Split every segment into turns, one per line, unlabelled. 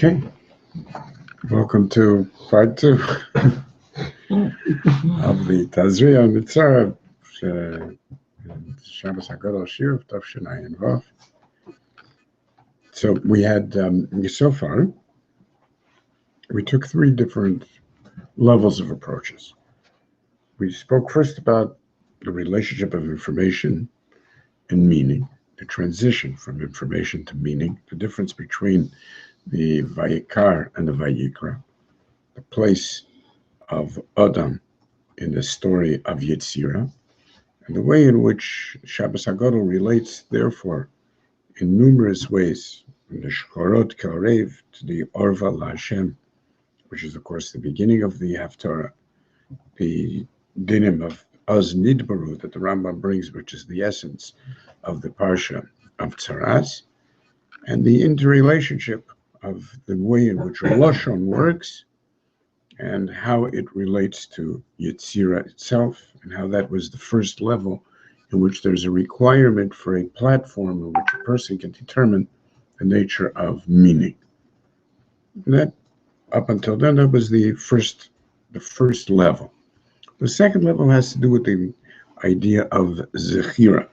Okay, welcome to part two of the Tazria Mitzvah, Shabbat haGadol Shiur Tavshinai Vav. So we had, so far, we took three different levels of approaches. We spoke first about the relationship of information and meaning, the transition from information to meaning, the difference between the Vayikar and the Vayikra, the place of Adam in the story of Yetzirah, and the way in which Shabbat haGadol relates, therefore, in numerous ways, from the Shkorot Karev to the Orva LaHashem, which is, of course, the beginning of the Haftarah, the dinim of Az Nidbaru that the Rambam brings, which is the essence of the Parsha of Tzaras, and the interrelationship of the way in which Lashon works and how it relates to Yetzirah itself, and how that was the first level in which there's a requirement for a platform in which a person can determine the nature of meaning. And that, up until then, that was the first level. The second level has to do with the idea of Zechira,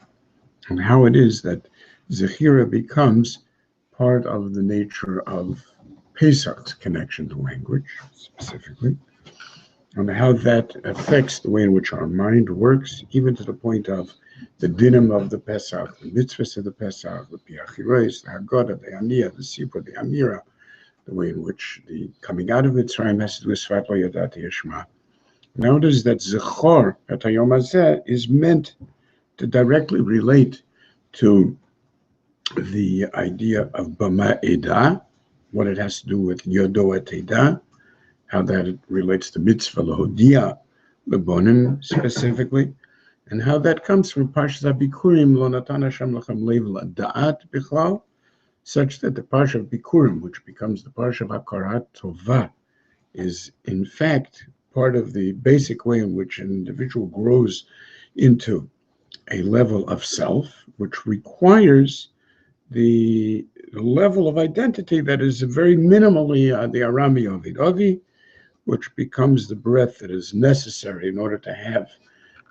and how it is that Zechira becomes part of the nature of Pesach's connection to language, specifically, and how that affects the way in which our mind works, even to the point of the dinim of the Pesach, the mitzvahs of the Pesach, the Piachiros, the haGadol, the Aniyah, the Sipur, the Amira, the way in which the coming out of Mitzrayim has to do with Svat Lo Yadati Yishma. Notice that Zechor at Hayom Hazeh is meant to directly relate to the idea of Bama Edah, what it has to do with Yodo et Edah, how that relates to Mitzvah Lahodia, Lebonim specifically, and how that comes from Parshat Bikurim, Lo Natan Hashem Lachem Lev La'Da'at Bichlal, such that the Parsha of Bikurim, which becomes the Parsha of Hakarat Tovah, is in fact part of the basic way in which an individual grows into a level of self, which requires the level of identity that is very minimally the Arami Ovid, which becomes the breadth that is necessary in order to have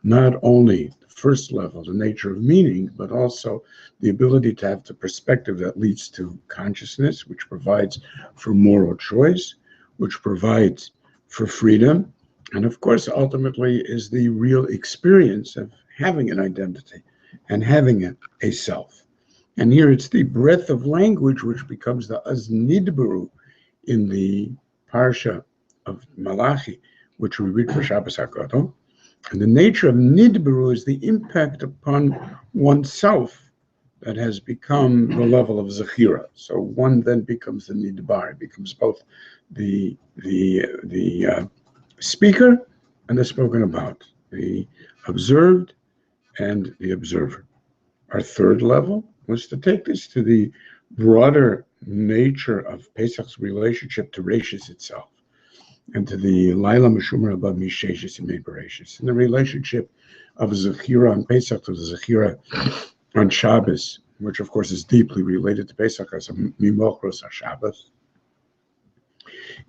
not only the first level, the nature of meaning, but also the ability to have the perspective that leads to consciousness, which provides for moral choice, which provides for freedom, and of course, ultimately, is the real experience of having an identity and having a self. And here it's the breadth of language which becomes the Az Nidbaru in the Parsha of Malachi, which we read for Shabbat haGadol. And the nature of Nidbaru is the impact upon oneself that has become the level of Zechira. So one then becomes the Nidbar. It becomes both the speaker and the spoken about, the observed and the observer. Our third level was to take this to the broader nature of Pesach's relationship to Rashis itself, and to the Laila Meshumer above Misheshis and Mebereshis, and the relationship of Zechira on Pesach to the Zechira on Shabbos, which of course is deeply related to Pesach as a Mimochros HaShabbos,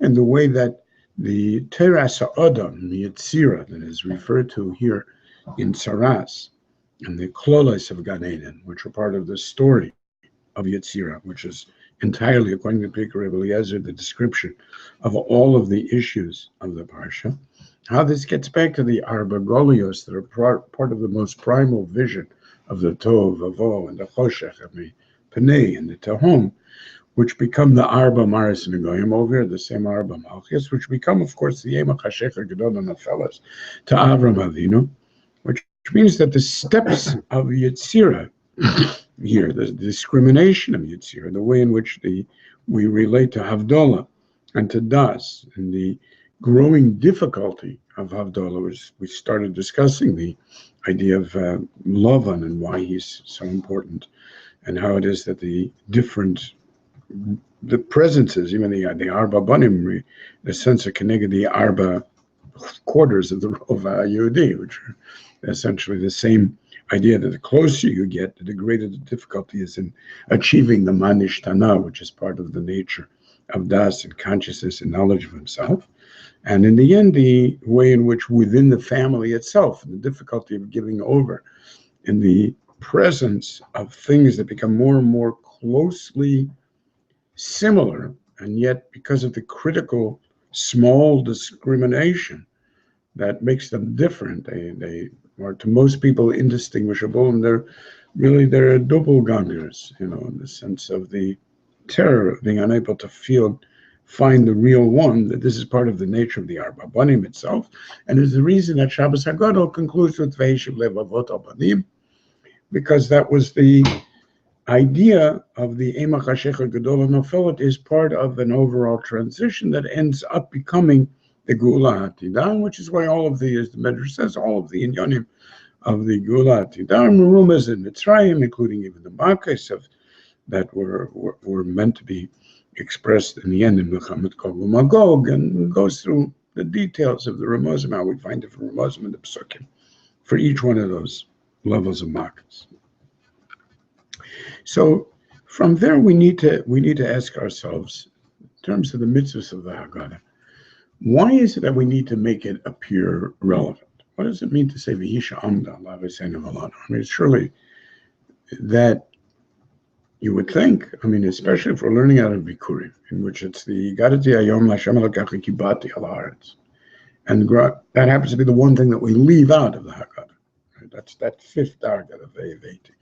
and the way that the Teras HaAdam, the Yetzirah that is referred to here in Tzaras, and the Klolos of Gan Eden, which are part of the story of Yetzirah, which is entirely, according to Pirkei Rebbe Eliezer, the description of all of the issues of the Parsha, how this gets back to the Arba Golios that are part of the most primal vision of the Tov, Avo, and the Choshech, and the Panei, and the Tehom, which become the Arba Maris and the Goyim over here, the same Arba Malchus, which become, of course, the Yom HaChashech HaGadol and Nefeles to Avram Avinu, which means that the steps of Yetzirah here, the discrimination of Yetzirah, the way in which we relate to Havdalah and to Das, and the growing difficulty of Havdalah, which we started discussing the idea of Lavan and why he's so important, and how it is that the presences, even the Arba Banim, the sense of connected the Arba quarters of the Rova Yehudi, which are essentially the same idea that the closer you get, the greater the difficulty is in achieving the Manishtana, which is part of the nature of das and consciousness and knowledge of himself. And in the end, the way in which within the family itself, the difficulty of giving over in the presence of things that become more and more closely similar, and yet because of the critical small discrimination that makes them different, they are to most people indistinguishable, and they're doppelgangers, in the sense of the terror of being unable to find the real one, that this is part of the nature of the Arba Banim itself, and is the reason that Shabbos haGadol concludes with Ve'eshiv Levavot Banim, because that was the idea of the Ema Chashecha Gadol Nofelot is part of an overall transition that ends up becoming the Geula Hatidah, which is why all of the, as the Medrash says, all of the inyanim of the Geula Hatidah, Merumas in Mitzrayim, including even the Makkos that were meant to be expressed in the end in Milchamet Gog uMagog, and goes through the details of the Ramazim, how we find different Ramazim in the Pesukim for each one of those levels of Makkos. So from there, we need to ask ourselves, in terms of the mitzvahs of the Haggadah, why is it that we need to make it appear relevant? What does it mean to say V'hisha Amda La V'seinu V'lanu? I mean, surely that you would think, especially if we're learning out of Bikurim, in which it's the Gadati Ayom L'Hashem Elokecha Kibati Al Haaretz, and that happens to be the one thing that we leave out of the Haggadah. Right? That's that fifth Haggadah of Ve'eveti.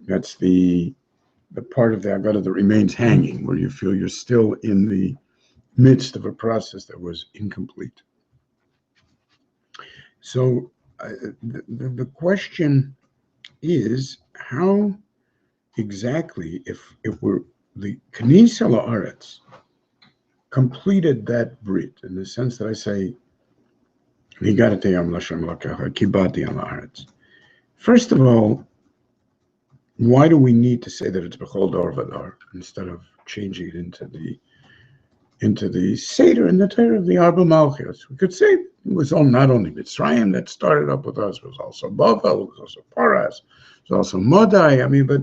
That's the part of the Haggadah that remains hanging, where you feel you're still in the midst of a process that was incomplete. So the question is, how exactly, if we're the K'nisa La'aretz completed that brit, in the sense that I say, V'higadati Yom L'Hashem Elokecha Kibati Al Haaretz. First of all, why do we need to say that it's B'chol Dor V'dor instead of changing it into the Seder and the Torah of the Arba Malchus? We could say it was not only Mitzrayim that started up with us, it was also Bavel, it was also Paras, it was also Modai. But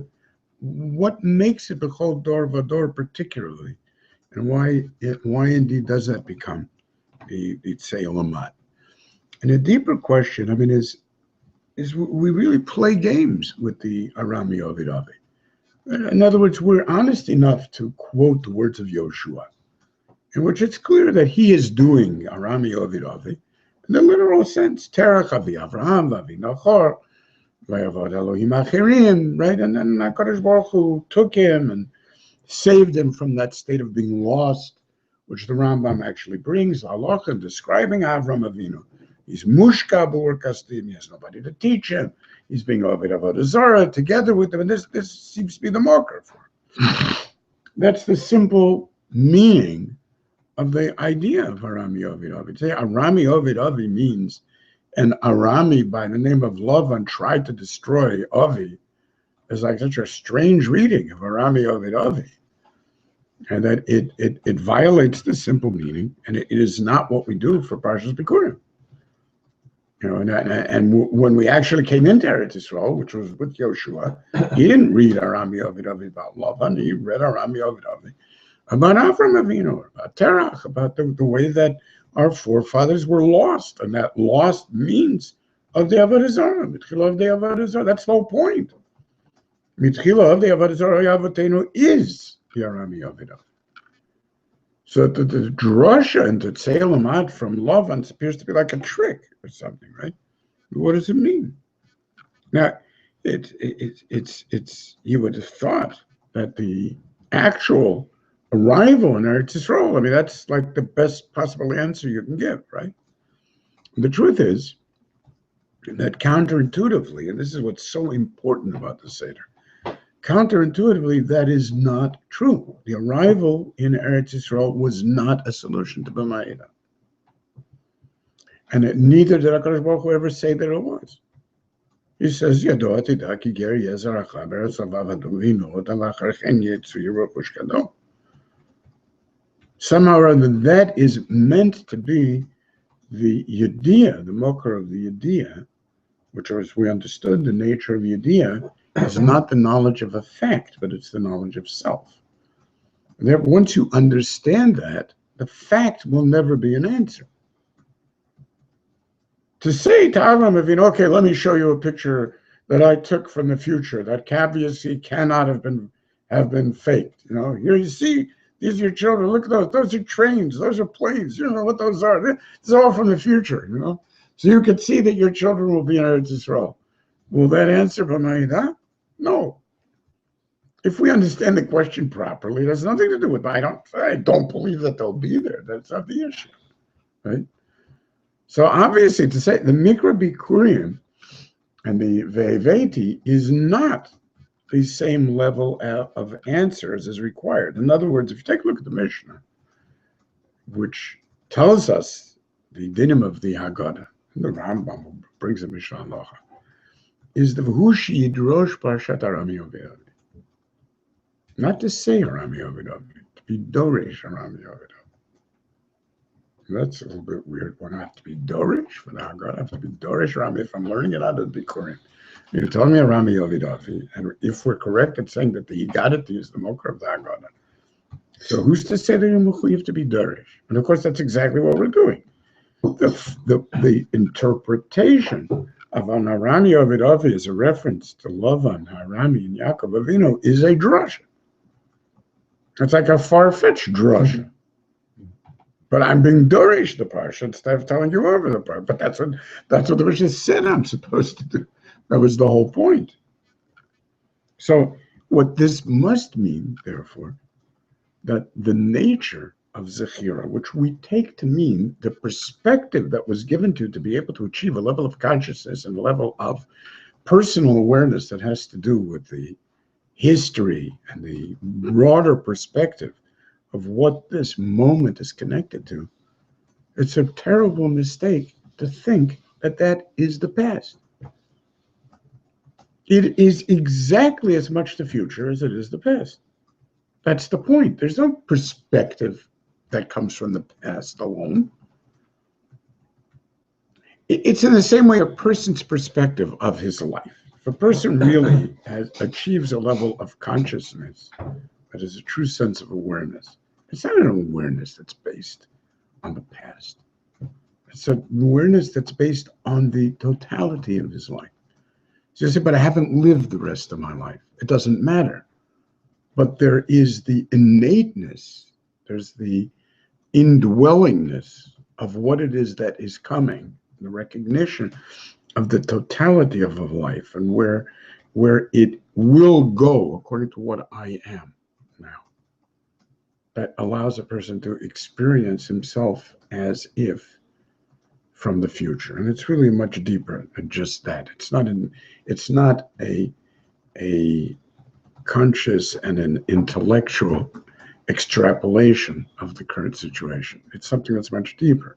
what makes it B'chol Dor V'dor particularly, and why indeed does that become the Tzei Olamad? And a deeper question, is we really play games with the Arami Ovid Avi. In other words, we're honest enough to quote the words of Yoshua, in which it's clear that he is doing Arami Ovid Avi in the literal sense. Terach Avi Avraham, Avi Nachor, Vayavad Elohim Achirim, right? And then HaKadosh Baruch Hu took him and saved him from that state of being lost, which the Rambam actually brings, Halacha, describing Avram Avinu. He's mushka b'ur kasdim. He has nobody to teach him. He's being Ovid Avodah Zarah together with them, and this seems to be the marker for him. That's the simple meaning of the idea of Arami Ovid Avi. Say Arami Ovid Avi means an Arami by the name of Lavan tried to destroy Avi. Is like such a strange reading of Arami Ovid Avi, and that it violates the simple meaning, and it is not what we do for Parshas Bikurim. And when we actually came into Eretz Yisrael, which was with Yoshua, he didn't read Arami Ovid Avi about Lavan. He read Arami Ovid Avi about Avram Avinu, about Terach, about the way that our forefathers were lost, and that lost means of the Avodah Zarah, Mitchila of the Avodah Zarah. That's the whole point. Mitchila of the Avodah Zarah Avotenu is the Arami Ovid Avi. So the drasha into Tzei Olamad from Lavan appears to be like a trick or something, right? What does it mean? Now, it's you would have thought that the actual arrival in Eretz Yisrael, that's like the best possible answer you can give, right? The truth is that counterintuitively, and this is what's so important about the Seder, counterintuitively, that is not true. The arrival in Eretz Yisrael was not a solution to B'ma'ida. And neither did HaKadosh Baruch Hu ever say that it was. He says, Yado atida ki ger yezer acha beretz avav aduvino otam v'acharchen yetzu yirokush kadol. Somehow or other, that is meant to be the Yediyah, the mocker of the Yediyah, which, as we understood, the nature of Yediyah is not the knowledge of a fact, but it's the knowledge of self. And that once you understand that, the fact will never be an answer. To say to Avram Avinu, okay, let me show you a picture that I took from the future that obviously cannot have been faked. Here you see, these are your children. Look at those. Those are trains. Those are planes. You know what those are. It's all from the future. So you can see that your children will be in Eretz Yisrael. Will that answer B'mayda? No. If we understand the question properly, it has nothing to do with I don't believe that they'll be there. That's not the issue, right? So obviously, to say the Mikra Bikurim and the Ve'eveti is not the same level of answers as required. In other words, if you take a look at the Mishnah, which tells us the dinim of the haGadol, the Rambam brings the Mishnah Halacha, is the V'hushi Yidrosh Parshat Arami Ovedavi. Not to say Arami Ovedavi, to be Doresh Arami Ovedavi. That's a little bit weird. One have to be Dorish for the haGadol. I have to be Dorish Rami if I'm learning it out of the Bikurim. You're telling me Rami Yovidavi, and if we're correct in saying that the Yigadati is the Mokar of the haGadol, so who's to say that you're Mechuyev to be Dorish? And of course, that's exactly what we're doing. The interpretation of an Harami Yovidavi as a reference to Lavan, Harami, and Yaakov Avinu is a drasha. It's like a far-fetched drasha. But I'm being Dorish the parsha instead of telling you over the parsha. But that's what the Mishnah said I'm supposed to do. That was the whole point. So what this must mean, therefore, that the nature of Zechira, which we take to mean the perspective that was given to be able to achieve a level of consciousness and a level of personal awareness that has to do with the history and the broader perspective of what this moment is connected to, it's a terrible mistake to think that that is the past. It is exactly as much the future as it is the past. That's the point. There's no perspective that comes from the past alone. It's in the same way a person's perspective of his life. If a person really achieves a level of consciousness that is a true sense of awareness, it's not an awareness that's based on the past. It's an awareness that's based on the totality of his life. So you say, but I haven't lived the rest of my life. It doesn't matter. But there is the innateness, there's the indwellingness of what it is that is coming, the recognition of the totality of a life and where it will go according to what I am now. That allows a person to experience himself as if from the future. And it's really much deeper than just that. It's not a conscious and an intellectual extrapolation of the current situation. It's something that's much deeper.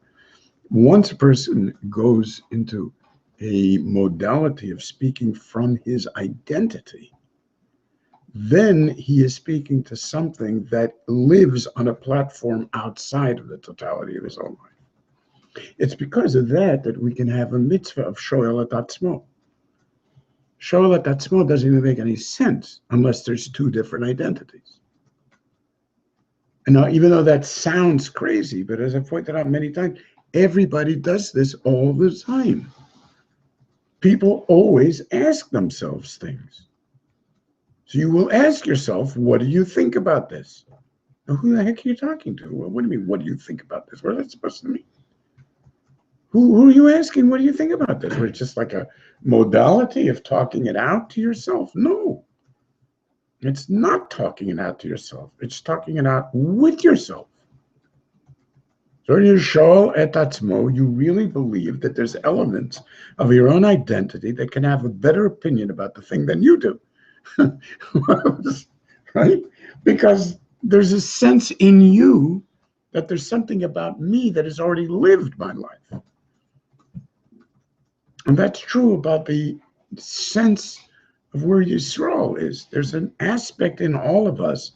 Once a person goes into a modality of speaking from his identity, then he is speaking to something that lives on a platform outside of the totality of his own life. It's because of that we can have a mitzvah of shoel et atzmo. Shoel et atzmo doesn't even make any sense unless there's two different identities. And now, even though that sounds crazy, but as I've pointed out many times, everybody does this all the time. People always ask themselves things. So you will ask yourself, what do you think about this? Now, who the heck are you talking to? Well, what do you mean, what do you think about this? What is that supposed to mean? Who are you asking, what do you think about this? It's just like a modality of talking it out to yourself? No. It's not talking it out to yourself. It's talking it out with yourself. So when you shoel et atzmo, you really believe that there's elements of your own identity that can have a better opinion about the thing than you do. Right? Because there's a sense in you that there's something about me that has already lived my life. And that's true about the sense of where Yisrael is. There's an aspect in all of us,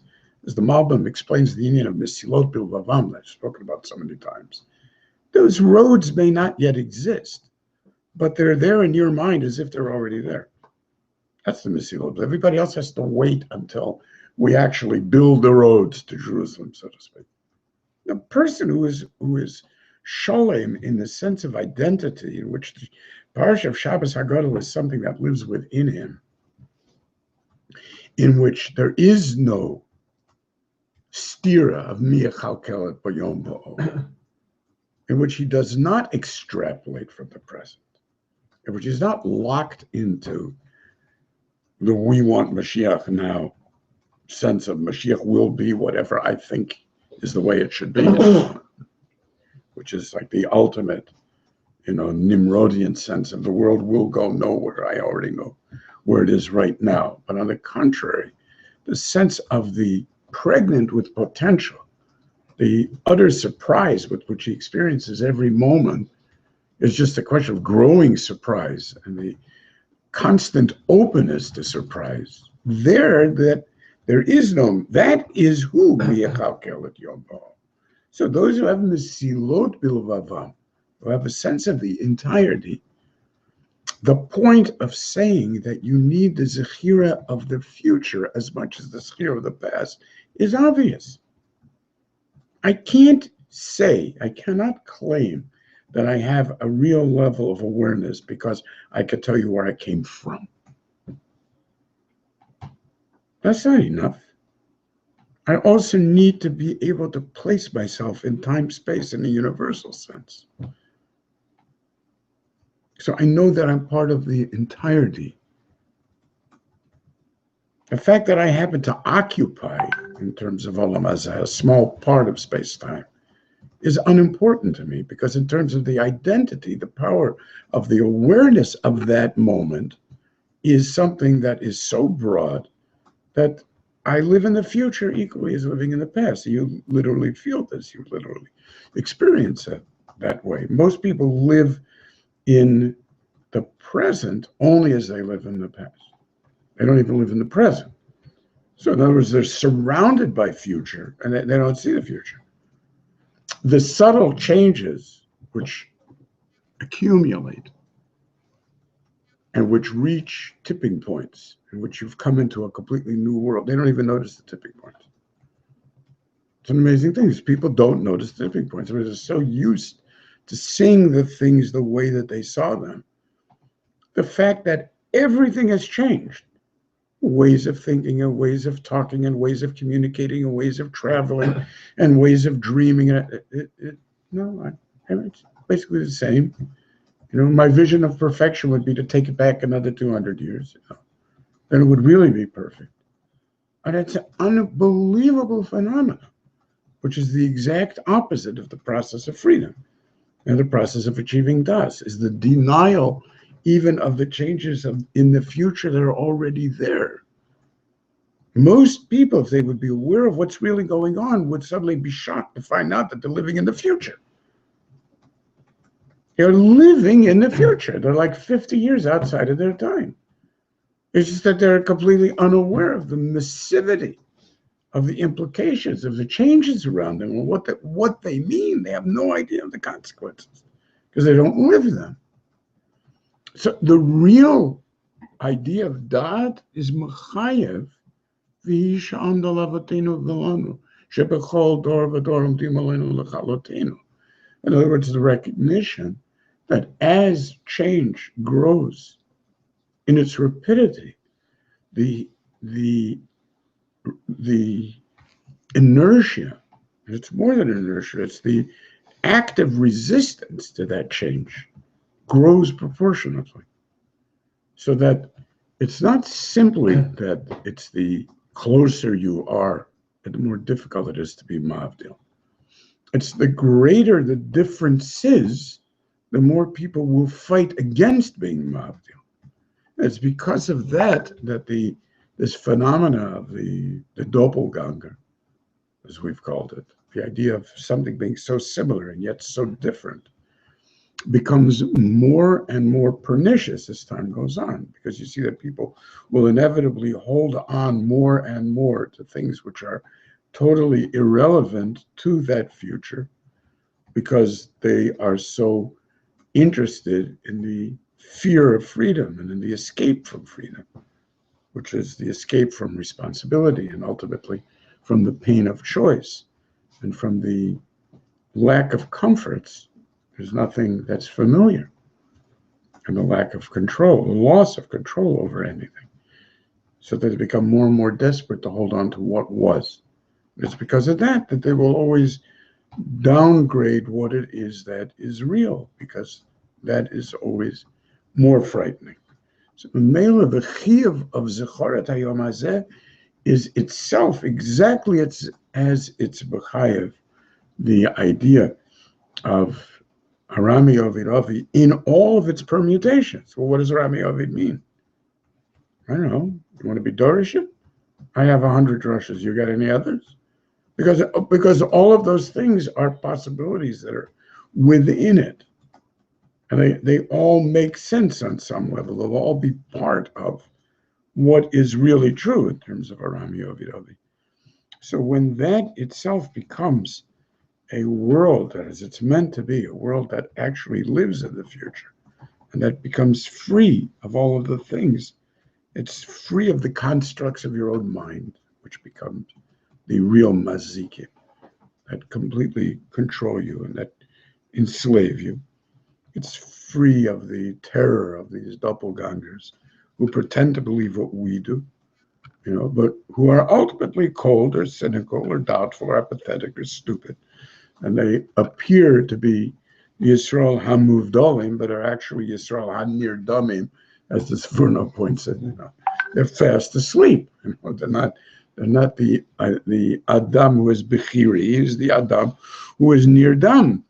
as the Malbim explains the union of Mesilot Bilvavam, that I've spoken about so many times. Those roads may not yet exist, but they're there in your mind as if they're already there. That's the Mesilot. Everybody else has to wait until we actually build the roads to Jerusalem, so to speak. The person who is sholem in the sense of identity, in which the parsha of Shabbos haGadol is something that lives within him, in which there is no stira of miyachalkelet bayom bo'o, in which he does not extrapolate from the present, in which he's not locked into the we want Mashiach now sense of Mashiach will be whatever I think is the way it should be, which is like the ultimate, Nimrodian sense of the world will go nowhere. I already know where it is right now. But on the contrary, the sense of the pregnant with potential, the utter surprise with which he experiences every moment is just a question of growing surprise and the constant openness to surprise. That is who miyachalkelet yom bo'o. So those who have mesilot bilvavam, who have a sense of the entirety, the point of saying that you need the zechira of the future as much as the zechira of the past is obvious. I cannot claim that I have a real level of awareness because I could tell you where I came from. That's not enough. I also need to be able to place myself in time, space in a universal sense. So I know that I'm part of the entirety. The fact that I happen to occupy, in terms of Olam Hazeh, a small part of space-time, is unimportant to me, because in terms of the identity, the power of the awareness of that moment is something that is so broad that I live in the future equally as living in the past. You literally feel this. You literally experience it that way. Most people live in the present only as they live in the past. They don't even live in the present. So in other words, they're surrounded by future and they don't see the future. The subtle changes which accumulate and which reach tipping points in which you've come into a completely new world, they don't even notice the tipping points. It's an amazing thing. People don't notice the tipping points. I mean, they're so used to seeing the things the way that they saw them. The fact that everything has changed, ways of thinking and ways of talking and ways of communicating and ways of traveling and ways of dreaming. It's basically the same. My vision of perfection would be to take it back another 200 years. Then it would really be perfect. And it's an unbelievable phenomenon, which is the exact opposite of the process of freedom. And the process of achieving das is the denial even of the changes in the future that are already there. Most people, if they would be aware of what's really going on, would suddenly be shocked to find out that they're living in the future. They're living in the future. They're like 50 years outside of their time. It's just that they're completely unaware of the massivity of the implications of the changes around them and what they mean. They have no idea of the consequences because they don't live them. So the real idea of Da'at is Mechayev v'hi she'amda lavatenu v'lanu shebechol dor v'dor omdim aleinu lechalotenu. In other words, the recognition that as change grows in its rapidity, the inertia, and it's more than inertia, it's the active resistance to that change grows proportionately. So that it's not simply that it's the closer you are, the more difficult it is to be mavdil. It's the greater the difference is, the more people will fight against being mavdil. It's because of that this phenomena of the doppelganger, as we've called it, the idea of something being so similar and yet so different, becomes more and more pernicious as time goes on, because you see that people will inevitably hold on more and more to things which are totally irrelevant to that future because they are so interested in the fear of freedom and in the escape from freedom. which is the escape from responsibility and ultimately from the pain of choice and from the lack of comforts. There's nothing that's familiar, and the lack of control, the loss of control over anything, so that they become more and more desperate to hold on to what was. It's because of that they will always downgrade what it is that is real, because that is always more frightening. So the Mela, the Chiyuv of Zechoret Hayom Hazeh is itself exactly as it's B'chayev, the idea of Harami Ovid Ovi in all of its permutations. Well, what does Harami Ovid mean? I don't know. You want to be Dorishim? I have 100 drushes. You got any others? Because all of those things are possibilities that are within it. And they all make sense on some level. They'll all be part of what is really true in terms of Arami Ovid Ovi. So when that itself becomes a world that as it's meant to be, a world that actually lives in the future, and that becomes free of all of the things, it's free of the constructs of your own mind, which becomes the real mazikim, that completely control you and that enslave you. It's free of the terror of these doppelgangers who pretend to believe what we do, but who are ultimately cold or cynical or doubtful or apathetic or stupid. And they appear to be Yisrael HaMuvdalim, but are actually Yisrael HaNirdamim, as the Sforno points out. They're fast asleep. They're not the Adam who is Bechiri. He's the Adam who is Nirdam.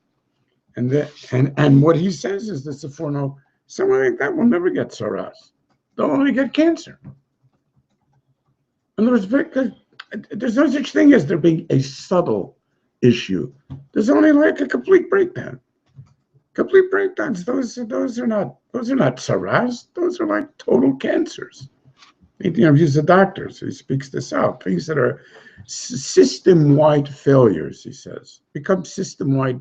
And what he says is that Sforno, someone like that will never get saras. They'll only get cancer. In other words, because there's no such thing as there being a subtle issue. There's only like a complete breakdown. Complete breakdowns. Those are not saras. Those are like total cancers. He's a doctor, so he speaks this out. Things that are system-wide failures, he says, become system-wide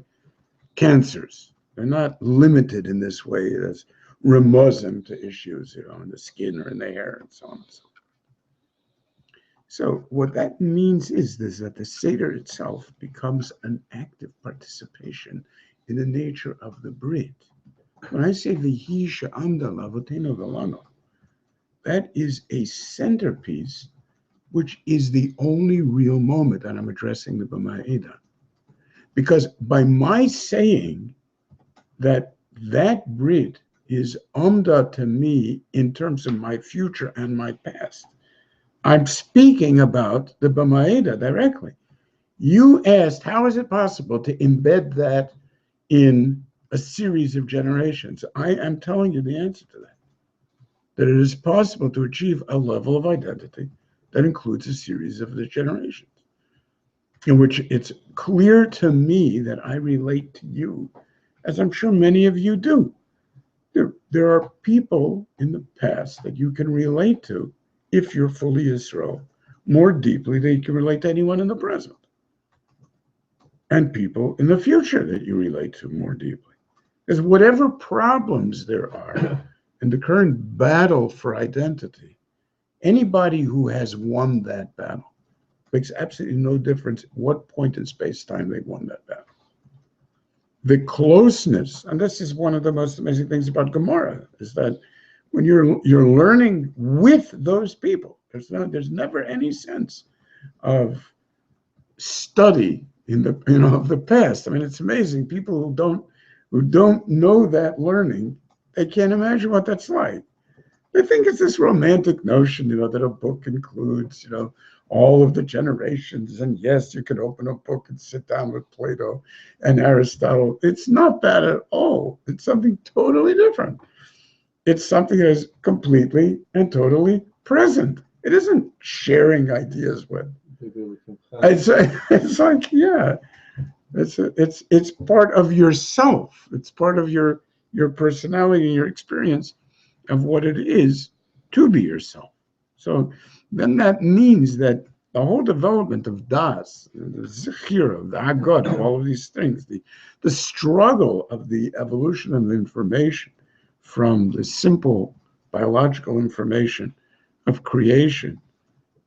cancers. They're not limited in this way as remozim to issues, in the skin or in the hair and so on and so forth. So what that means is that the Seder itself becomes an active participation in the nature of the Brit. When I say V'hi she'amda l'avotenu v'lanu, that is a centerpiece, which is the only real moment that I'm addressing the B'ma'eda. Because by my saying that Brit is amda to me in terms of my future and my past, I'm speaking about the B'ma'eda directly. You asked, how is it possible to embed that in a series of generations? I am telling you the answer to that it is possible to achieve a level of identity that includes a series of the generations, in which it's clear to me that I relate to you, as I'm sure many of you do. There are people in the past that you can relate to if you're fully Israel more deeply than you can relate to anyone in the present, and people in the future that you relate to more deeply. Because whatever problems there are in the current battle for identity, anybody who has won that battle, makes absolutely no difference at what point in space-time they won that battle. The closeness, and this is one of the most amazing things about Gemara, is that when you're learning with those people, there's never any sense of study in the of the past. I mean, it's amazing. People who don't know that learning, they can't imagine what that's like. They think it's this romantic notion, that a book includes, all of the generations. And yes, you could open a book and sit down with Plato and Aristotle. It's not that at all. It's something totally different. It's something that is completely and totally present. It isn't sharing ideas with. It's like, yeah, it's part of yourself. It's part of your personality and your experience of what it is to be yourself. So then that means that the whole development of Das, the Shiur, the haGadol, all of these things, the struggle of the evolution of information from the simple biological information of creation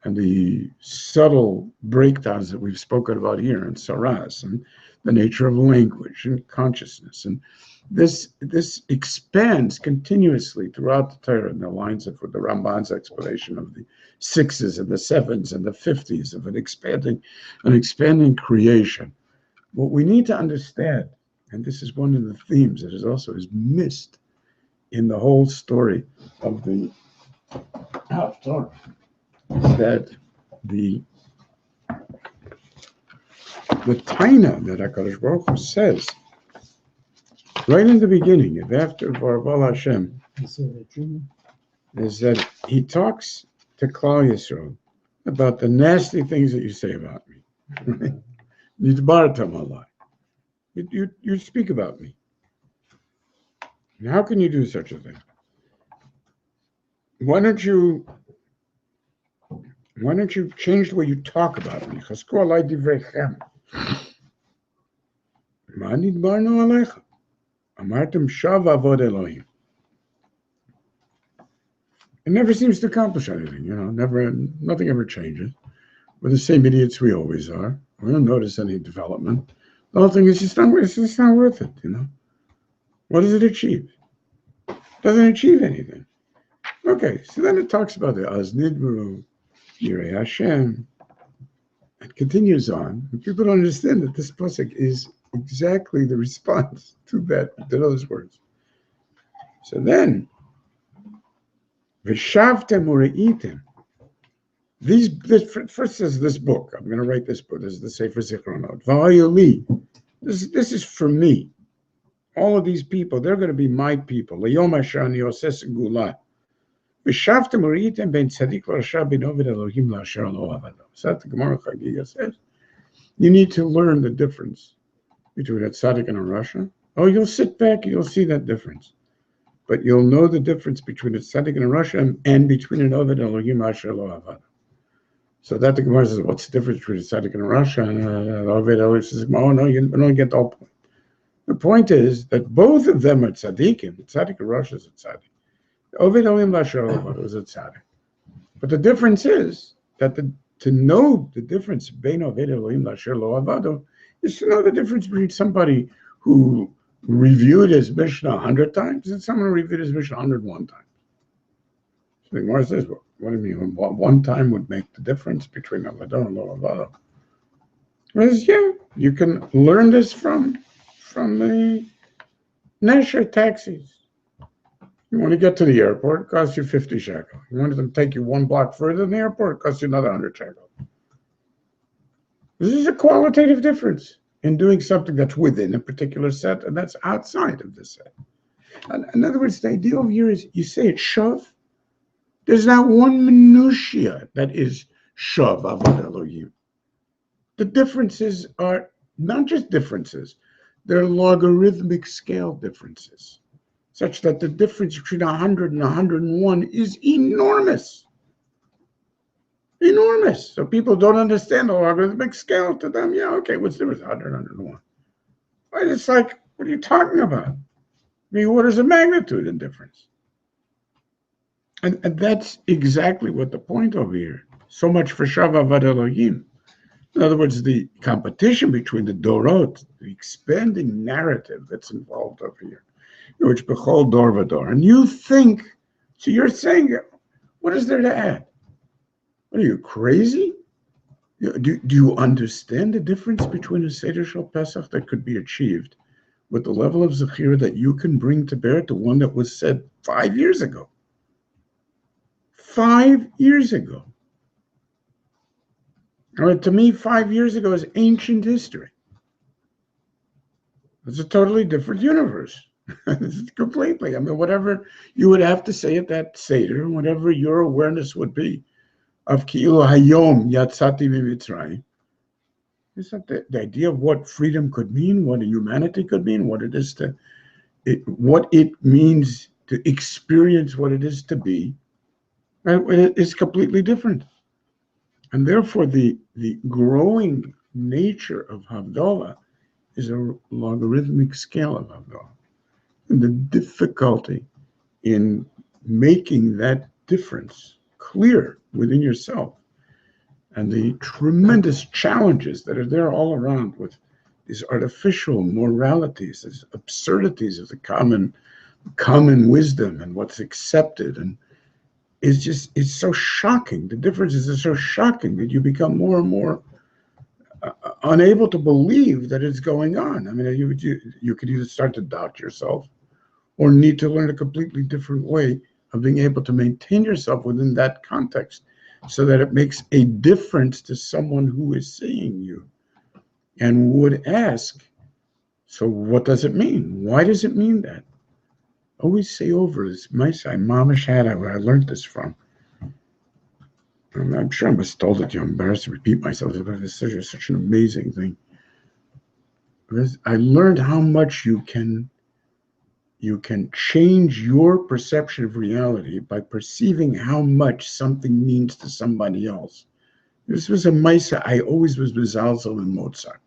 and the subtle breakdowns that we've spoken about here in Saras and the nature of language and consciousness. And this expands continuously throughout the Torah in the lines of the Ramban's explanation of the sixes and the sevens and the 50s of an expanding creation. What we need to understand, and this is one of the themes that is missed in the whole story of the Haftorah, is that the taina that HaKadosh Baruch Hu says right in the beginning, after Varaval Hashem, is that he talks to Klal Yisrael about the nasty things that you say about me. Nidbartam Allah. You speak about me. And how can you do such a thing? Why don't you change the way you talk about me? Chasku alai divrechem. Ma nidbarnu alecha. Amartem shav avod Elohim. It never seems to accomplish anything, nothing ever changes. We're the same idiots we always are. We don't notice any development. The whole thing is just not worth it, What does it achieve? It doesn't achieve anything. Okay, so then it talks about the Az Nidbaru, Yirei Hashem. It continues on. And people don't understand that this pasuk is exactly the response to those words. So then, V'shavtem ureitem. First is this book. I'm going to write this book. This is the Sefer Zichronot. V'hayoli. This is for me. All of these people, they're going to be my people. L'yom asher ani oseh segula. V'shavtem ureitem ben tzadik l'rasha ben oved Elohim la'asher lo avado. So the Gemara Chagiga says, you need to learn the difference between a tzaddik and a rasha. Oh, you'll sit back, you'll see that difference. But you'll know the difference between a tzaddik and a rasha and between an oved Elohim asher lo avado. So that the Gemara says, what's the difference between a tzaddik and a rasha? And oved Elohim says, oh no, you don't get the whole point. The point is that both of them are tzaddikim. The tzaddik and rasha is a tzaddik. The oved Elohim asher lo avado is a tzaddik. But the difference is that to know the difference between oved Elohim asher lo avado is to know the difference between somebody who reviewed his Mishnah 100 times and someone who reviewed his Mishnah 101 times. So the Gemara says, well, what do you mean? One time would make the difference between avado and lo avado. Whereas, you can learn this from the Nesher taxis. You want to get to the airport, it costs you 50 shekel. You want them to take you one block further than the airport, it costs you another 100 shekel. This is a qualitative difference in doing something that's within a particular set and that's outside of the set. And in other words, the idea of here is you say it's shav. There's not one minutiae that is shav avodah Elohim. The differences are not just differences, they're logarithmic scale differences, such that the difference between 100 and 101 is enormous. Enormous. So people don't understand the logarithmic scale to them. Okay, what's the difference? 100, 101. Right? It's like, what are you talking about? The orders of magnitude in difference. And that's exactly what the point over here. So much for Shav Avad Elohim. In other words, the competition between the Dorot, the expanding narrative that's involved over here, which Bechol Dor Vador. And you think, so you're saying, what is there to add? What are you, crazy? Do you understand the difference between a Seder Shel Pesach that could be achieved with the level of Zechira that you can bring to bear to one that was said 5 years ago? 5 years ago. To me, 5 years ago is ancient history. It's a totally different universe. Completely. Whatever you would have to say at that Seder, whatever your awareness would be of Ki'ilu Hayom Yatzati Mitzrayim, is that the idea of what freedom could mean, what humanity could mean, what it means to experience what it is to be, is completely different. And therefore, the growing nature of Havdalah is a logarithmic scale of Havdalah. And the difficulty in making that difference clear within yourself, and the tremendous challenges that are there all around with these artificial moralities, these absurdities of the common wisdom and what's accepted, and it's so shocking. The differences are so shocking that you become more and more unable to believe that it's going on. I mean, you could either start to doubt yourself or need to learn a completely different way of being able to maintain yourself within that context so that it makes a difference to someone who is seeing you and would ask, so what does it mean? Why does it mean that? Always say over this. My side, Mamish had where I learned this from. I'm sure I must have told it to you. I'm embarrassed to repeat myself, but it's such an amazing thing. Because I learned how much you can change your perception of reality by perceiving how much something means to somebody else. This was a Maisa. I always was Bezalzel and Mozart.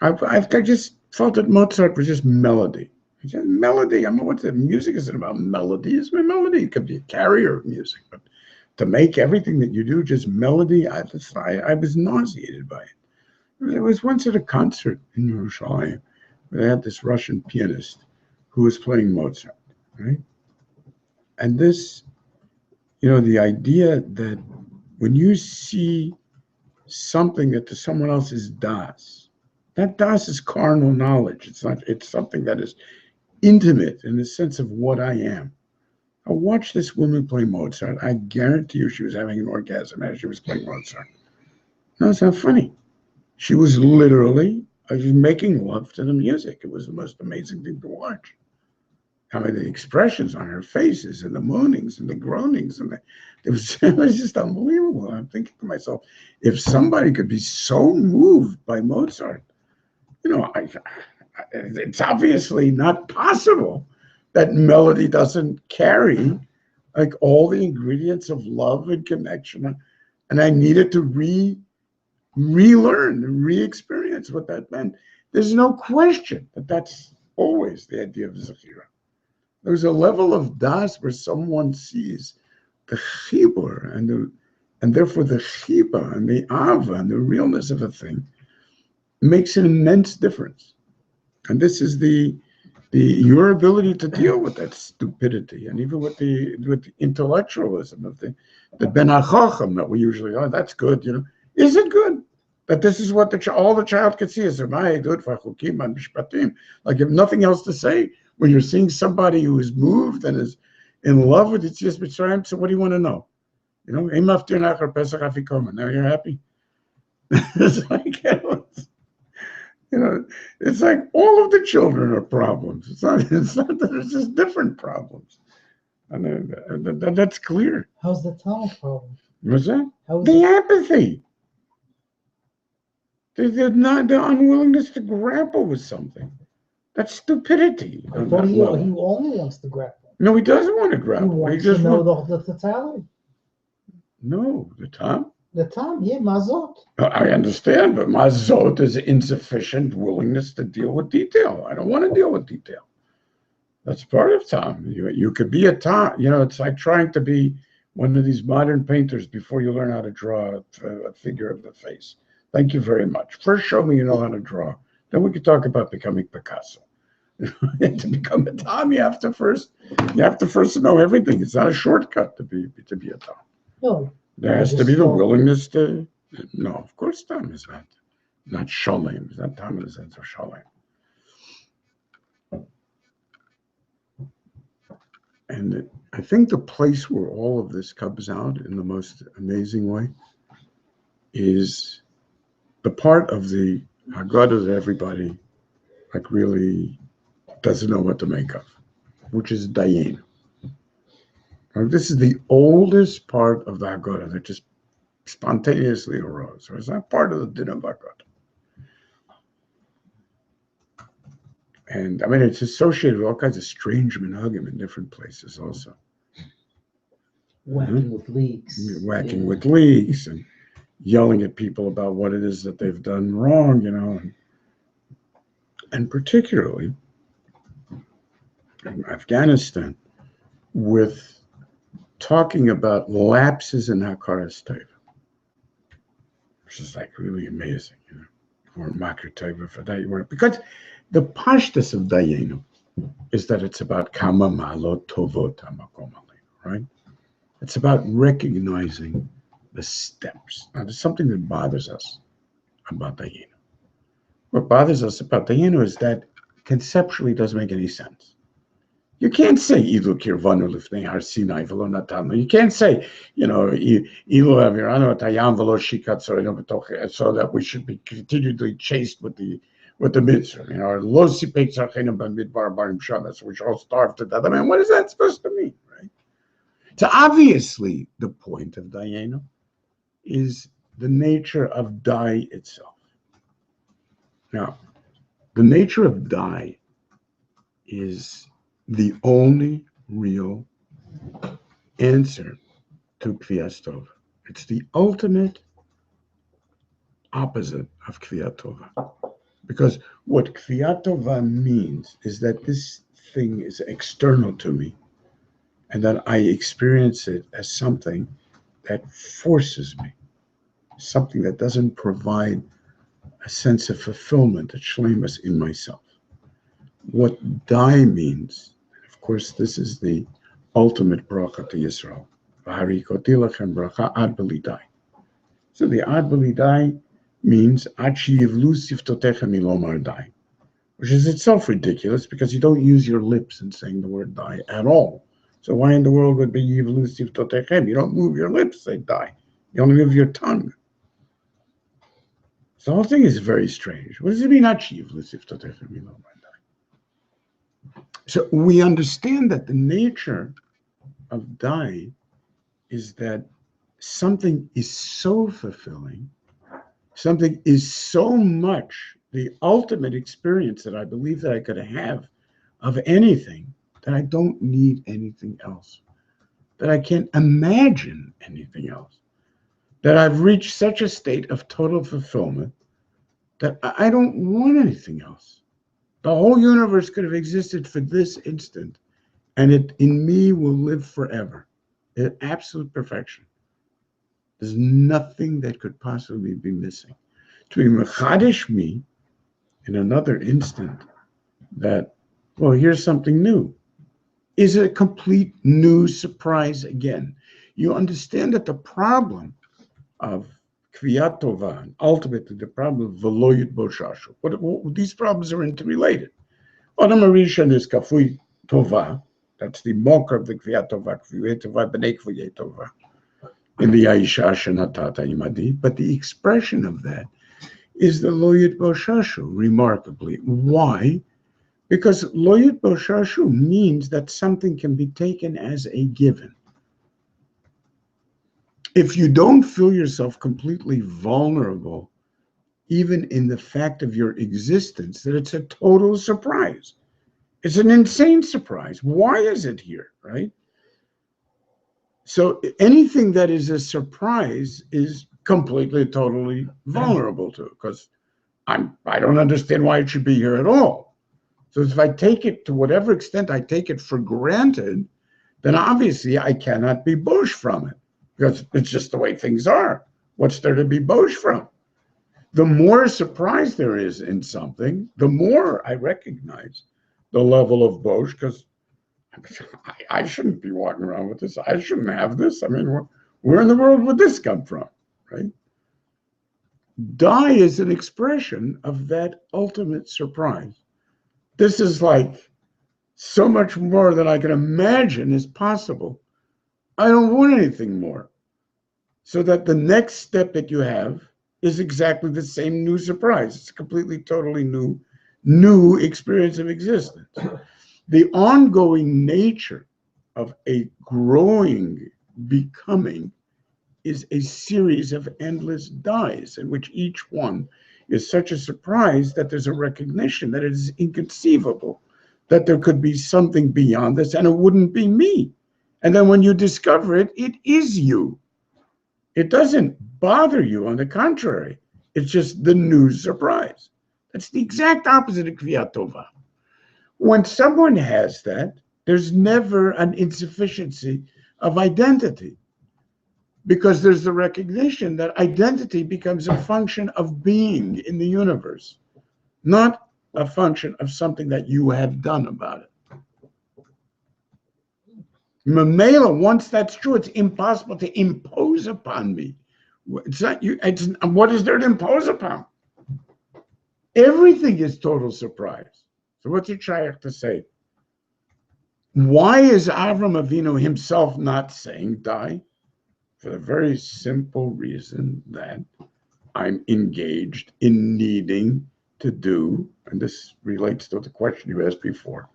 I just felt that Mozart was just melody. Just melody. I mean, what's the music? Isn't about melody. It's my melody. It could be a carrier of music, but to make everything that you do just melody, I was nauseated by it. There was once at a concert in Yerushalayim. They had this Russian pianist who was playing Mozart, right? And this, the idea that when you see something that to someone else is das, that das is carnal knowledge. It's something that is intimate in the sense of what I am. I watched this woman play Mozart. I guarantee you she was having an orgasm as she was playing Mozart. No, it's not funny. She was literally making love to the music. It was the most amazing thing to watch. I mean, the expressions on her faces and the moanings and the groanings it was just unbelievable. I'm thinking to myself, if somebody could be so moved by Mozart, it's obviously not possible that melody doesn't carry like all the ingredients of love and connection. And I needed to relearn and re-experience what that meant. There's no question that that's always the idea of Zechira. There's a level of das where someone sees the chibur and therefore the chiba and the ava and the realness of a thing makes an immense difference. And this is your ability to deal with that stupidity, and even with the intellectualism of the ben hachacham that we usually that's good, Is it good that this is what all the child can see is like if nothing else to say when you're seeing somebody who is moved and is in love with Yitzias Mitzrayim? So what do you want to know? Now you're happy. It's like it's like all of the children are problems. It's not that it's just different problems. And that's clear.
How's the Tom problem?
What's that? The apathy. The unwillingness to grapple with something. That's stupidity.
I thought he only wants to grapple.
No, he doesn't want to grapple.
He wants to know the totality.
No, the Tom?
The Tom, yeah, mazot.
I understand, but mazot is insufficient willingness to deal with detail. I don't want to deal with detail. That's part of Tom. You could be a Tom. It's like trying to be one of these modern painters before you learn how to draw a figure of the face. Thank you very much. First, show me you know how to draw. Then we could talk about becoming Picasso. To become a Tom, you have to first know everything. It's not a shortcut to be a Tom.
No.
There has to be the willingness to. No, of course, Tom is not shalem. It's not Tom in the sense of shalem. And I think the place where all of this comes out in the most amazing way is the part of the haGadol that everybody really doesn't know what to make of, which is Dayin. Now, this is the oldest part of the haGadol that just spontaneously arose. So it's not part of the din of haGadol. And I mean, it's associated with all kinds of strange minhagim in different places also.
Whacking with leaks.
Whacking with leaks and yelling at people about what it is that they've done wrong, and particularly in Afghanistan with talking about lapses in Hakaras Teva, which is like really amazing, you know. Or Makar Teva for that, you want, because the pashtus of Dayenu is that it's about Kama Malot Tovot Hamakom Aleinu, right? It's about recognizing the steps. Now, there's something that bothers us about Dayenu. What bothers us about Dayenu is that conceptually it doesn't make any sense. You can't say Ilu Kirvanu Lifnei Har Sinai V'lo Natanu. You can't say, you know, Ilu Aviranu Tayam V'lo Shikat Soreno B'toche, so that we should be continually chased with the mitzvah. You know, Lo Sipek Tzarchenu B'midbar Barim Shabbos, we shall all starve to death. I mean, what is that supposed to mean, right? So obviously, the point of Dayenu is the nature of Dai itself. Now, the nature of Dai is the only real answer to Kriyas Tova. It's the ultimate opposite of Kriyat Tova. Because what Kriyat Tova means is that this thing is external to me and that I experience it as something that forces me, something that doesn't provide a sense of fulfillment, a shleimus in myself. What Dai means, of course, this is the ultimate bracha to Yisrael. V'harikoti lachem bracha ad b'li dai. So the ad b'li dai means ad sheyivlu siftotechem milomar dai, which is itself ridiculous because you don't use your lips in saying the word dai at all. So why in the world would be yivlu siftotechem? You don't move your lips, say dai. You only move your tongue. So the whole thing is very strange. What does it mean, ad sheyivlu siftotechem milomar dai? So we understand that the nature of Dai is that something is so fulfilling, something is so much the ultimate experience that I believe that I could have of anything, that I don't need anything else, that I can't imagine anything else, that I've reached such a state of total fulfillment that I don't want anything else. The whole universe could have existed for this instant, and it in me will live forever in absolute perfection. There's nothing that could possibly be missing. To be mechadish me in another instant that, well, here's something new, is a complete new surprise again. You understand that the problem of Kriyat Tova, and ultimately the problem of V'lo Yitboshashu. These problems are interrelated. Adam Arishan is Kafui Tova. That's the mocker of the Kriyat Tova. Kriyat Tova b'nei Kriyat Tova in the Aisha Shenatata Imadi. But the expression of that is the Lo Yitboshashu, remarkably. Why? Because Lo Yitboshashu means that something can be taken as a given. If you don't feel yourself completely vulnerable, even in the fact of your existence, that it's a total surprise. It's an insane surprise. Why is it here, right? So anything that is a surprise is completely, totally vulnerable to it, because I don't understand why it should be here at all. So if I take it to whatever extent I take it for granted, then obviously I cannot be bosh from it, because it's just the way things are. What's there to be bosh from? The more surprise there is in something, the more I recognize the level of bosh, because I shouldn't be walking around with this. I shouldn't have this. I mean, where in the world would this come from, right? Dai is an expression of that ultimate surprise. This is like so much more than I can imagine is possible. I don't want anything more. So that the next step that you have is exactly the same new surprise. It's a completely, totally new experience of existence. The ongoing nature of a growing becoming is a series of endless dies, in which each one is such a surprise that there's a recognition that it is inconceivable, that there could be something beyond this, and it wouldn't be me. And then when you discover it, it is you. It doesn't bother you. On the contrary, it's just the new surprise. That's the exact opposite of Kriyat Tova. When someone has that, there's never an insufficiency of identity, because there's the recognition that identity becomes a function of being in the universe, not a function of something that you have done about it. Mamela, once that's true, it's impossible to impose upon me. It's not you. What is there to impose upon? Everything is total surprise. So what's he trying to say? Why is Avram Avinu himself not saying die? For the very simple reason that I'm engaged in needing to do, and this relates to the question you asked before,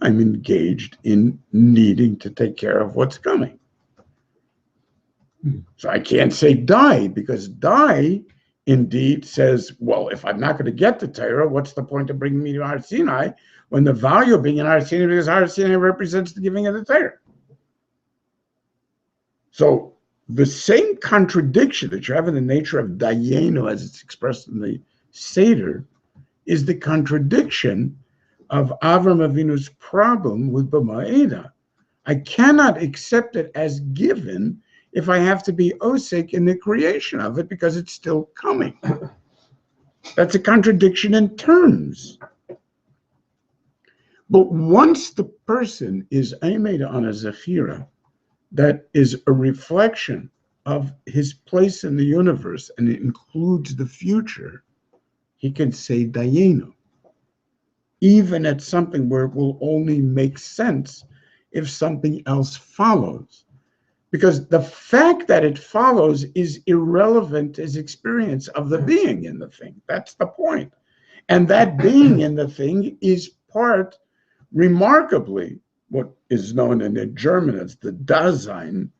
I'm engaged in needing to take care of what's coming. So I can't say die, because die indeed says, well, if I'm not going to get the Torah, what's the point of bringing me to Har Sinai when the value of being in Har Sinai, because Har Sinai represents the giving of the Torah. So the same contradiction that you have in the nature of Dayenu, as it's expressed in the Seder, is the contradiction of Avram Avinu's problem with B'ma'eda. I cannot accept it as given if I have to be osek in the creation of it, because it's still coming. That's a contradiction in terms. But once the person is aimed on a zechira that is a reflection of his place in the universe, and it includes the future, he can say dayenu, even at something where it will only make sense if something else follows. Because the fact that it follows is irrelevant to his experience of the being in the thing. That's the point. And that being in the thing is part, remarkably, what is known in German as the Dasein,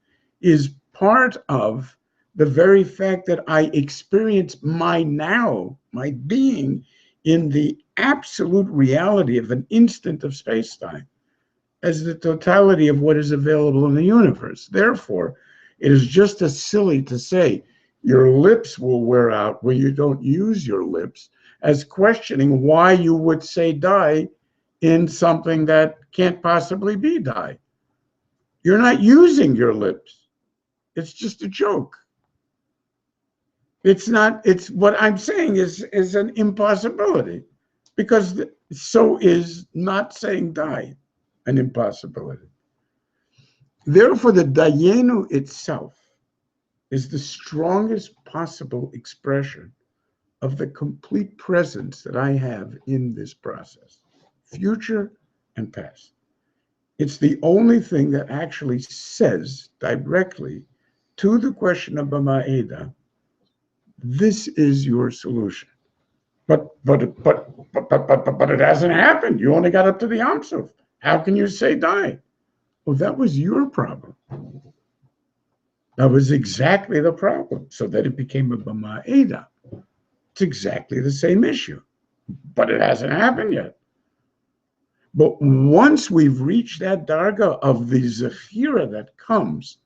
is part of the very fact that I experience my now, my being, in the absolute reality of an instant of space-time, as the totality of what is available in the universe. Therefore, it is just as silly to say your lips will wear out when you don't use your lips, as questioning why you would say die in something that can't possibly be die. You're not using your lips. It's just a joke. It's not, it's what I'm saying is an impossibility, because so is not saying die an impossibility. Therefore, the dayenu itself is the strongest possible expression of the complete presence that I have in this process, future and past. It's the only thing that actually says directly to the question of B'ma'eda, this is your solution. But it hasn't happened. You only got up to the Yom Suf. How can you say die? Well, that was your problem. That was exactly the problem, so that it became a B'ma'eda. It's exactly the same issue, but it hasn't happened yet. But once we've reached that darga of the zechira that comes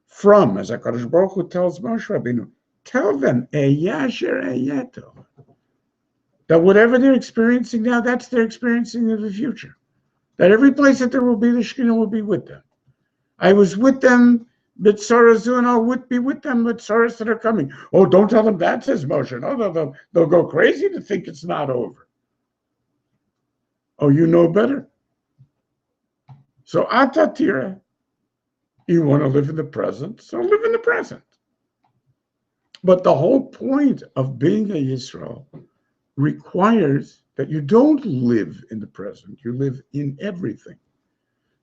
from, as HaKadosh Baruch Hu tells Moshe Rabbeinu, tell them, Eyasher Eyeto, that whatever they're experiencing now, that's their experiencing of the future. That every place that there will be, the Shekhinah will be with them. I was with them, B'tsaras, and I'll be with them, B'tsaras that are coming. Oh, don't tell them that, says Moshe. No, they'll go crazy to think it's not over. Oh, you know better. So, Atatira, you want to live in the present, so live in the present. But the whole point of being a Yisrael requires that you don't live in the present, you live in everything.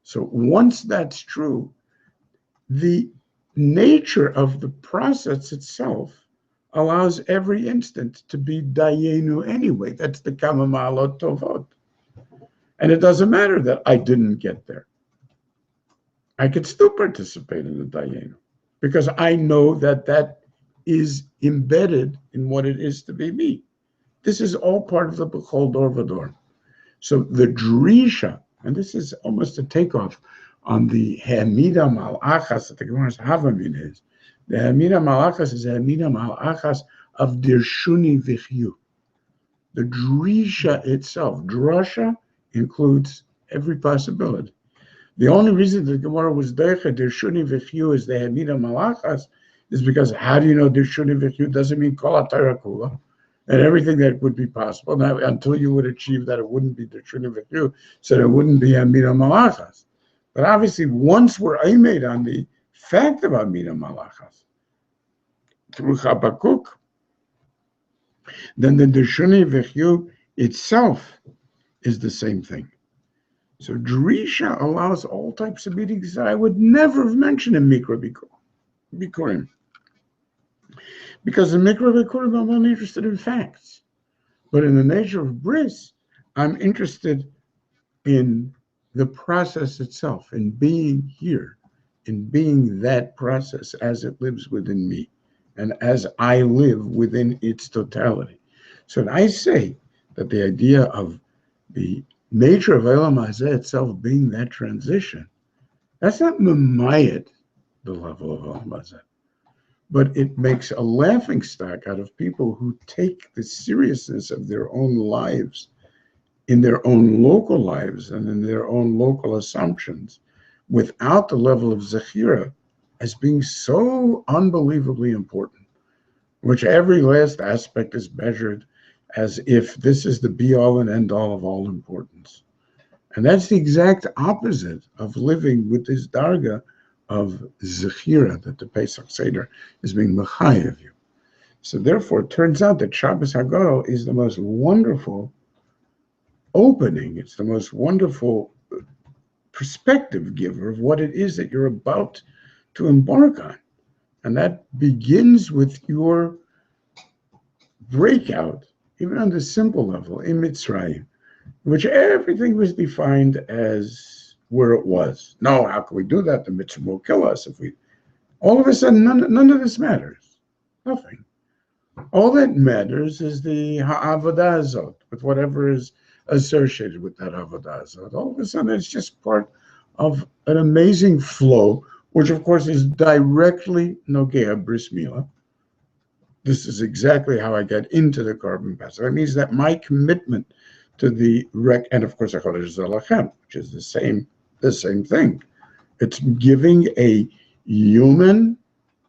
So once that's true, the nature of the process itself allows every instant to be dayenu anyway. That's the kama ma'alot tovot. And it doesn't matter that I didn't get there. I could still participate in the dayenu, because I know that that is embedded in what it is to be me. This is all part of the B'chol Dor V'Dor. So the drisha, and this is almost a takeoff on the Ha'amida Mal'achas that the Gemara's Havamin is. The Ha'amida Mal'achas is Ha'amida Mal'achas of Dirshuni V'chyu. The drisha itself, drasha, includes every possibility. The only reason the Gemara was Deicha, Dirshuni V'Chiu, is they had Nida Malachas, is because how do you know Dirshuni V'Chiu doesn't mean Kol HaTorah Kula, and everything that would be possible. Now, until you would achieve that, it wouldn't be Dirshuni V'Chiu, so there wouldn't be Amida Malachas. But obviously, once we're made on the fact of Amida Malachas, through Habakkuk, then the Dirshuni V'Chiu itself is the same thing. So Drisha allows all types of meetings that I would never have mentioned in Mikra Bikurim. Because in Mikra Bikurim, I'm only interested in facts. But in the nature of Bris, I'm interested in the process itself, in being here, in being that process as it lives within me, and as I live within its totality. So when I say that the idea of the nature of Elam Hazeh itself being that transition, that's not mamayit the level of Elam Hazeh, but it makes a laughingstock out of people who take the seriousness of their own lives in their own local lives and in their own local assumptions without the level of Zechira as being so unbelievably important, which every last aspect is measured as if this is the be-all and end-all of all importance. And that's the exact opposite of living with this darga of Zechira that the Pesach Seder is being mechayev of you. So therefore, it turns out that Shabbos haGadol is the most wonderful opening. It's the most wonderful perspective giver of what it is that you're about to embark on. And that begins with your breakout, even on the simple level, in Mitzrayim, in which everything was defined as where it was. No, how can we do that? The mitzvah will kill us if we... All of a sudden, none of this matters. Nothing. All that matters is the ha'avodah azot, with whatever is associated with that avodah azot. All of a sudden, it's just part of an amazing flow, which of course is directly nogea bris milah. This is exactly how I get into the carbon passive. It means that my commitment to the and of course, haGadol zalachem, which is the same thing. It's giving a human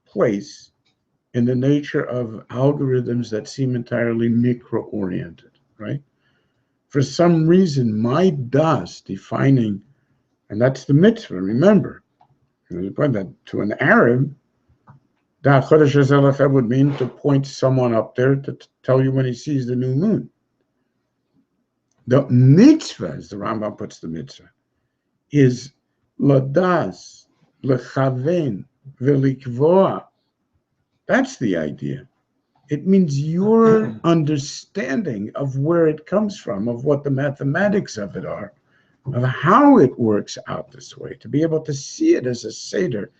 place in the nature of algorithms that seem entirely micro-oriented, right? For some reason, my das defining, and that's the mitzvah, remember, the point that to an Arab, da Chodesh Hazelachem would mean to point someone up there to tell you when he sees the new moon. The mitzvah, as the Rambam puts the mitzvah, is ladas, lechaven, velikvoa. That's the idea. It means your understanding of where it comes from, of what the mathematics of it are, of how it works out this way, to be able to see it as a seder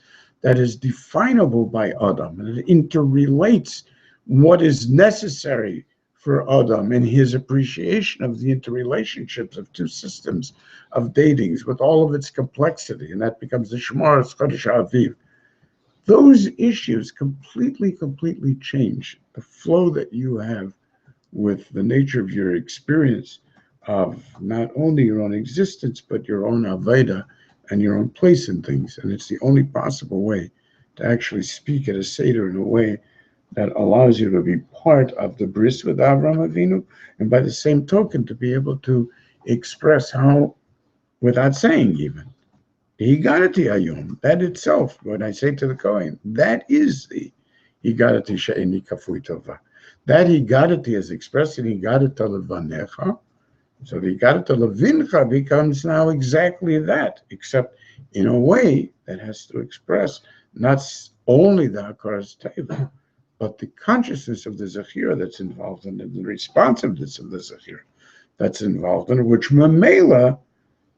that is definable by Adam, and it interrelates what is necessary for Adam in his appreciation of the interrelationships of two systems of datings with all of its complexity, and that becomes the Shemar Chodesh Aviv. Those issues completely change the flow that you have with the nature of your experience of not only your own existence, but your own Aveda and your own place in things. And it's the only possible way to actually speak at a Seder in a way that allows you to be part of the bris with Avraham Avinu, and by the same token, to be able to express how, without saying even, haGadol Hayom, that itself, when I say to the Kohen, that is the haGadol she'eni kafui tova. That haGadol is expressed in haGadol levanecha. So the haGadol levincha becomes now exactly that, except in a way that has to express not only the hakaras teva, but the consciousness of the zechira that's involved in it, the responsiveness of the zechira that's involved in it, which mamela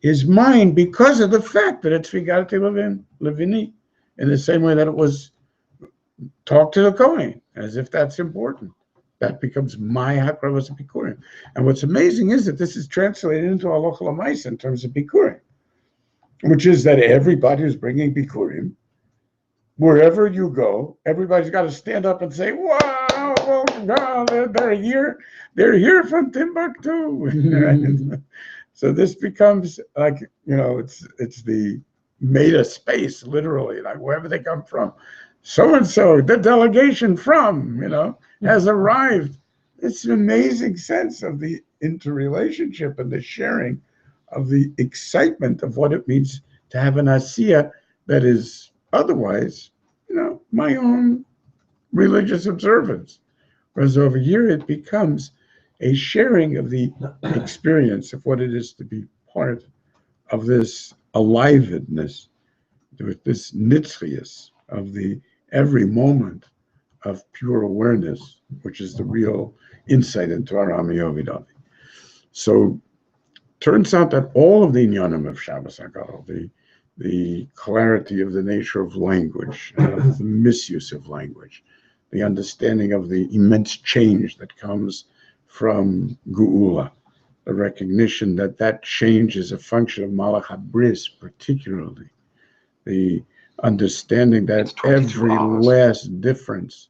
is mine because of the fact that it's haGadol levini, in the same way that it was talked to the Kohen, as if that's important. That becomes my hakravas bikurim. And what's amazing is that this is translated into halacha l'maisa in terms of bikurim, which is that everybody who's bringing bikurim, wherever you go, everybody's got to stand up and say, "Wow, oh, God, they're here from Timbuktu." So this becomes like, it's the meta space, literally, like wherever they come from. So-and-so, the delegation from, has arrived. It's an amazing sense of the interrelationship and the sharing of the excitement of what it means to have an asiya that is otherwise, my own religious observance. Whereas over here, it becomes a sharing of the experience of what it is to be part of this alivedness, with this nitzchias of the every moment of pure awareness, which is the real insight into our Amiyovidavi. So turns out that all of the inyanim of Shabbos haGadol, the clarity of the nature of language, of the misuse of language, the understanding of the immense change that comes from Geula, the recognition that that change is a function of Malach HaBris, particularly, the understanding that every last difference,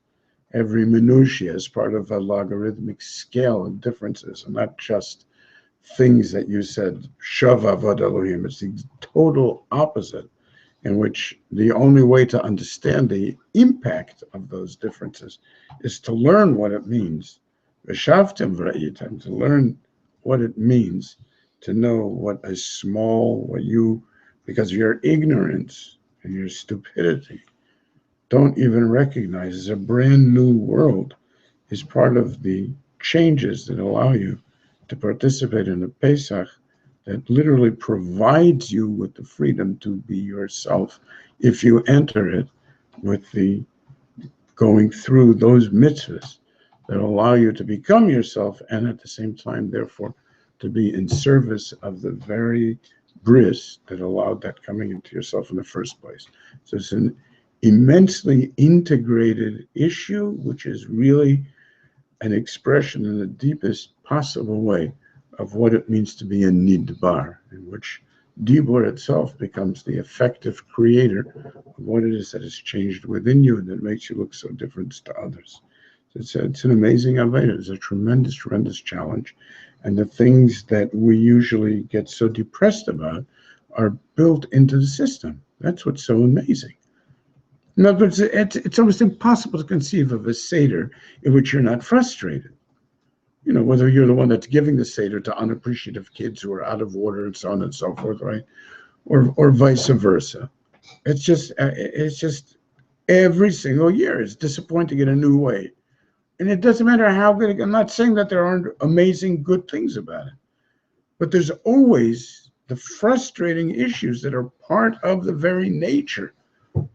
every minutiae is part of a logarithmic scale of differences, and not just things that you said, Shav Avad Elohim. It's the total opposite, in which the only way to understand the impact of those differences is to learn what it means, V'shavtim v'ra'itam, to learn what it means to know what a small, because of your ignorance and your stupidity, don't even recognize as a brand new world, is part of the changes that allow you to participate in a Pesach that literally provides you with the freedom to be yourself if you enter it with the going through those mitzvahs that allow you to become yourself, and at the same time, therefore, to be in service of the very bris that allowed that coming into yourself in the first place. So it's an immensely integrated issue, which is really an expression in the deepest possible way of what it means to be a nidbar, in which dibur itself becomes the effective creator of what it is that has changed within you and that makes you look so different to others. So it's an amazing aveda. It's a tremendous, tremendous challenge. And the things that we usually get so depressed about are built into the system. That's what's so amazing. In other words, it's almost impossible to conceive of a Seder in which you're not frustrated. Whether you're the one that's giving the Seder to unappreciative kids who are out of order and so on and so forth, right? Or vice versa. It's just every single year it's disappointing in a new way. And it doesn't matter how good, I'm not saying that there aren't amazing good things about it, but there's always the frustrating issues that are part of the very nature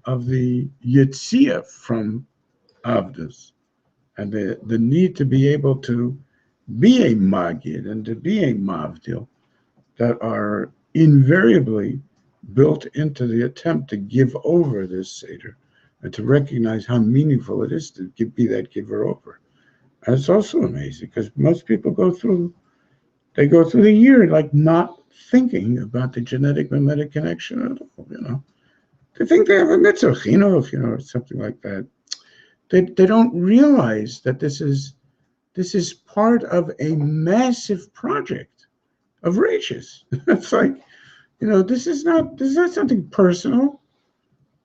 of the Yetzia from Avdus, and the need to be able to be a Magid and to be a Mavdil that are invariably built into the attempt to give over this Seder and to recognize how meaningful it is to be that giver over. And it's also amazing because most people go through the year like not thinking about the genetic mimetic connection at all, They think they have a mitzvah, chinuch, or something like that. They don't realize that this is part of a massive project of rages. It's like, this is not something personal.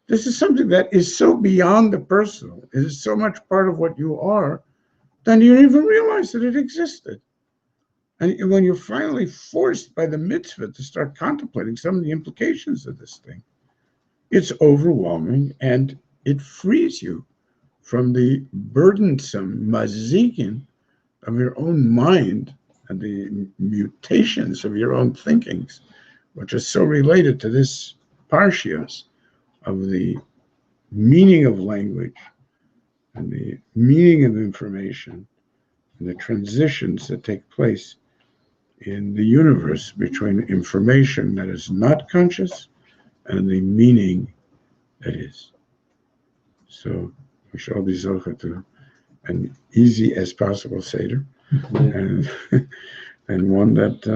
This is something that is so beyond the personal. It is so much part of what you are, then you didn't even realize that it existed. And when you're finally forced by the mitzvah to start contemplating some of the implications of this thing, it's overwhelming, and it frees you from the burdensome mazikin of your own mind and the mutations of your own thinkings, which are so related to this parshias of the meaning of language and the meaning of information and the transitions that take place in the universe between information that is not conscious and the meaning that is. So we shall be zocha to an easy as possible Seder, and one that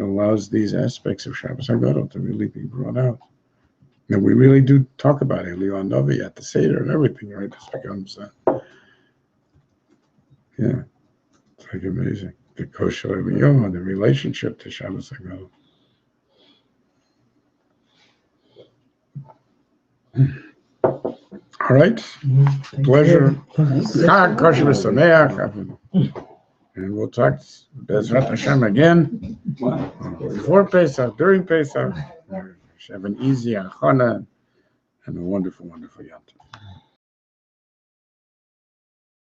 allows these aspects of Shabbos haGadol to really be brought out. And we really do talk about Eliyahu Novi at the Seder and everything, right? This becomes, yeah, it's like amazing. the kosher Yom, the relationship to Shabbos haGadol. All right. Pleasure. Chag kosher v'sameach. And we'll talk Bezrat Hashem again before Pesach, during Pesach. Have an easy achana and a wonderful, wonderful Yom Tov.